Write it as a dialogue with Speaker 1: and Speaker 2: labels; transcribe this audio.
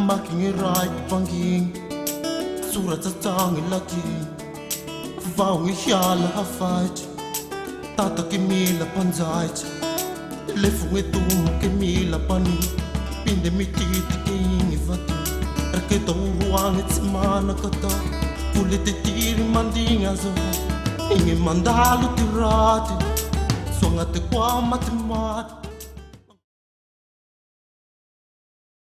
Speaker 1: Making right banging Surat tatang lagi Vau ngihala hafait Tata kimila panzait Lefu ngetum kimila pani Pinde mititi kingi vatu Erketo uruang itsimana kata Kulit titiri mandinga zo Ingi mandalu tirati Suangate kwa matemati